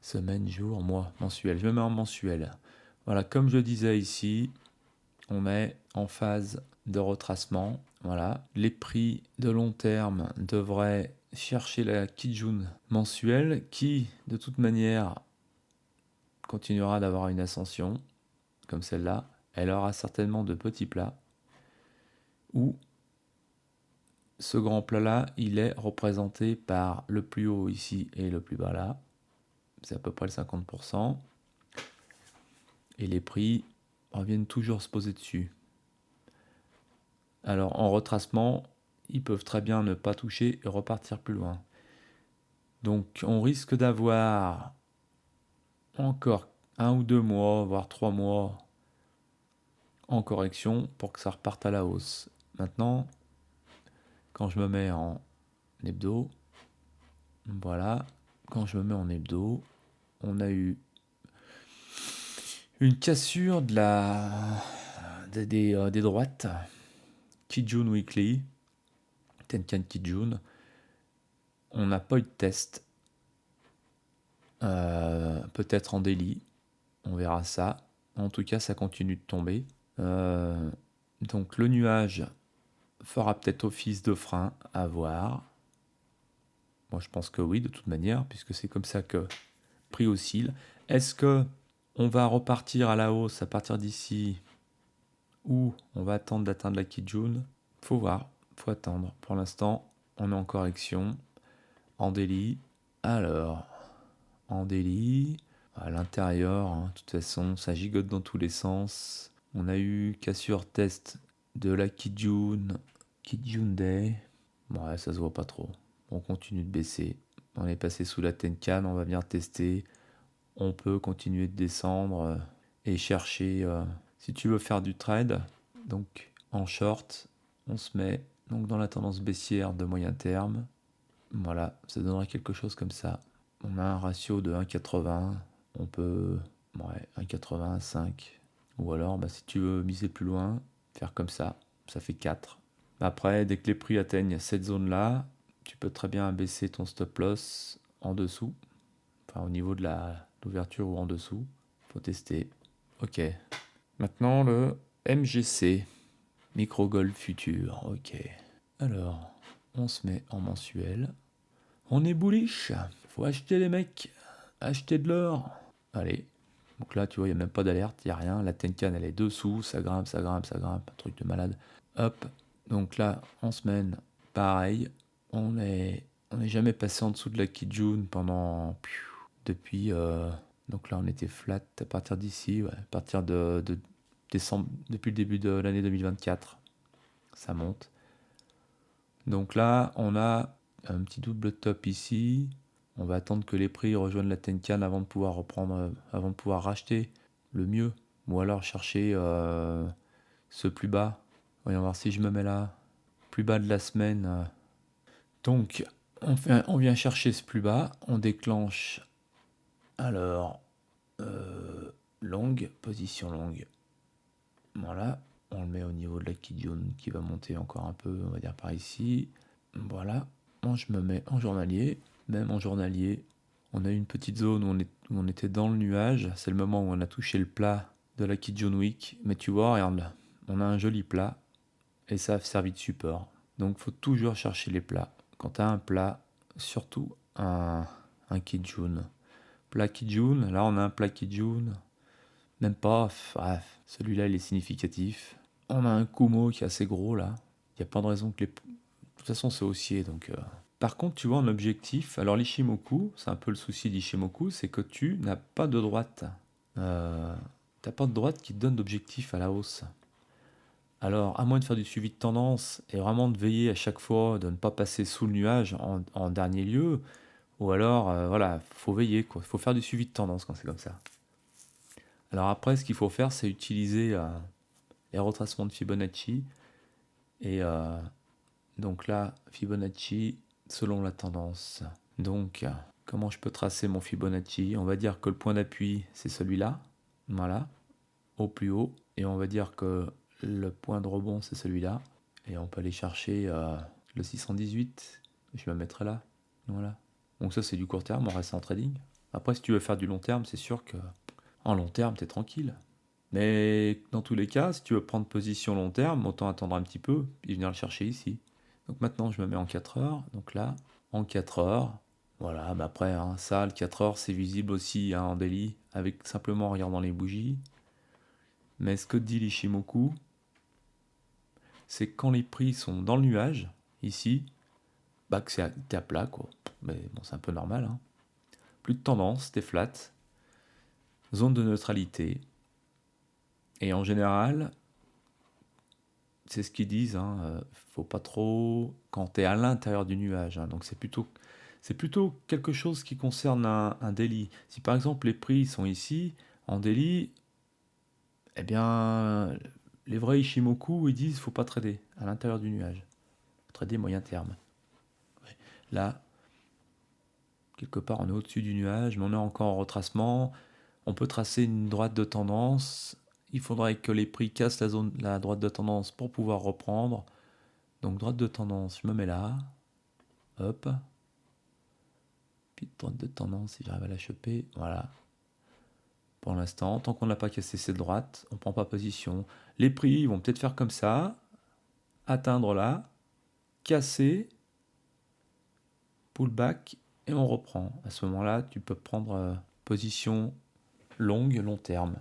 Semaine, jour, mois, mensuel. Je me mets en mensuel. Voilà, comme je disais ici, on est en phase de retracement. Voilà, les prix de long terme devraient chercher la Kijun mensuelle qui, de toute manière, continuera d'avoir une ascension, comme celle-là. Elle aura certainement de petits plats, où ce grand plat-là, il est représenté par le plus haut ici et le plus bas là. C'est à peu près le 50%. Et les prix reviennent toujours se poser dessus. Alors en retracement, ils peuvent très bien ne pas toucher et repartir plus loin. Donc on risque d'avoir encore 1 ou 2 mois, voire 3 mois en correction pour que ça reparte à la hausse. Maintenant, quand je me mets en hebdo, voilà, quand je me mets en hebdo, on a eu une cassure des droites. Kijun Weekly, Tenkan Kijun. On n'a pas eu de test. Peut-être en daily. On verra ça. En tout cas, ça continue de tomber. Donc le nuage fera peut-être office de frein à voir. Moi, je pense que oui, de toute manière, puisque c'est comme ça que le prix oscille. Est-ce que on va repartir à la hausse à partir d'ici ou on va attendre d'atteindre la Kijun? Faut voir, faut attendre. Pour l'instant, on est en correction, en daily. Alors, en daily, à l'intérieur, hein, de toute façon, ça gigote dans tous les sens. On a eu cassure test de la Kijun Day. Ouais, ça se voit pas trop. On continue de baisser. On est passé sous la Tenkan, on va venir tester. On peut continuer de descendre et chercher. Si tu veux faire du trade, donc en short, on se met donc dans la tendance baissière de moyen terme. Voilà, ça donnera quelque chose comme ça. On a un ratio de 1,80. On peut. Ouais, 1,80, 5. Ou alors, si tu veux miser plus loin, faire comme ça fait 4. Après, dès que les prix atteignent cette zone-là, tu peux très bien abaisser ton stop loss en dessous. Enfin, au niveau de l'ouverture ou en dessous. Faut tester. Ok. Maintenant, le MGC. Micro Gold Future. Ok. Alors, on se met en mensuel. On est bullish. Faut acheter les mecs. Acheter de l'or. Allez. Donc là, tu vois, il n'y a même pas d'alerte, il n'y a rien. La Tenkan, elle est dessous. Ça grimpe, ça grimpe, ça grimpe. Un truc de malade. Hop. Donc là, en semaine, pareil. On est jamais passé en dessous de la Kijun pendant... Depuis... donc là, on était flat à partir d'ici. Ouais, à partir de décembre, depuis le début de l'année 2024. Ça monte. Donc là, on a un petit double top ici. On va attendre que les prix rejoignent la Tenkan avant de pouvoir reprendre, avant de pouvoir racheter le mieux. Ou alors chercher ce plus bas. Voyons voir si je me mets là. Plus bas de la semaine. Donc, on vient chercher ce plus bas. On déclenche. Alors, longue, position longue. Voilà. On le met au niveau de la Kijun qui va monter encore un peu, on va dire par ici. Voilà. Moi, je me mets en journalier. Même en journalier, on a eu une petite zone où on était dans le nuage. C'est le moment où on a touché le plat de la Kijun Week. Mais tu vois, regarde là. On a un joli plat. Et ça a servi de support. Donc, faut toujours chercher les plats. Quand tu as un plat, surtout un Kijun. Plat Kijun. Là, on a un plat Kijun. Même pas. Bref, celui-là, il est significatif. On a un Kumo qui est assez gros là. Il n'y a pas de raison que les. De toute façon, c'est haussier donc. Par contre, tu vois, en objectif, alors l'Ishimoku, c'est un peu le souci d'Ishimoku, c'est que tu n'as pas de droite. T'as pas de droite qui te donne d'objectif à la hausse. Alors, à moins de faire du suivi de tendance et vraiment de veiller à chaque fois de ne pas passer sous le nuage en dernier lieu, ou alors, voilà, faut veiller quoi. Faut faire du suivi de tendance quand c'est comme ça. Alors après, ce qu'il faut faire, c'est utiliser les retracements de Fibonacci. Et donc là, Fibonacci selon la tendance. Donc, comment je peux tracer mon Fibonacci? On va dire que le point d'appui, c'est celui-là. Voilà, au plus haut. Et on va dire que le point de rebond, c'est celui-là. Et on peut aller chercher le 618. Je me mettrai là. Voilà. Donc ça, c'est du court terme, on reste en trading. Après, si tu veux faire du long terme, c'est sûr que en long terme, tu es tranquille. Mais dans tous les cas, si tu veux prendre position long terme, autant attendre un petit peu et venir le chercher ici. Donc maintenant, je me mets en 4 heures. Donc là, en 4 heures. Voilà, mais après, hein, ça, le 4 heures, c'est visible aussi hein, en daily, avec simplement en regardant les bougies. Mais ce que dit l'Ishimoku, c'est que quand les prix sont dans le nuage, ici, bah que t'es à plat, quoi. Mais bon, c'est un peu normal, hein. Plus de tendance, t'es flat. Zone de neutralité. Et en général, c'est ce qu'ils disent, hein, faut pas trop quand tu es à l'intérieur du nuage, hein, donc c'est plutôt quelque chose qui concerne un daily. Si par exemple les prix sont ici, en daily, eh bien, les vrais Ishimoku, ils disent faut pas trader à l'intérieur du nuage. Trader moyen terme. Ouais. Là, quelque part, on est au-dessus du nuage, mais on est encore en retracement. On peut tracer une droite de tendance. Il faudrait que les prix cassent la droite de tendance pour pouvoir reprendre. Donc droite de tendance, je me mets là. Hop. Puis droite de tendance, si j'arrive à la choper. Voilà. Pour l'instant, tant qu'on n'a pas cassé cette droite, on ne prend pas position. Les prix vont peut-être faire comme ça. Atteindre là. Casser. Pullback. Et on reprend. À ce moment-là, tu peux prendre position longue, long terme.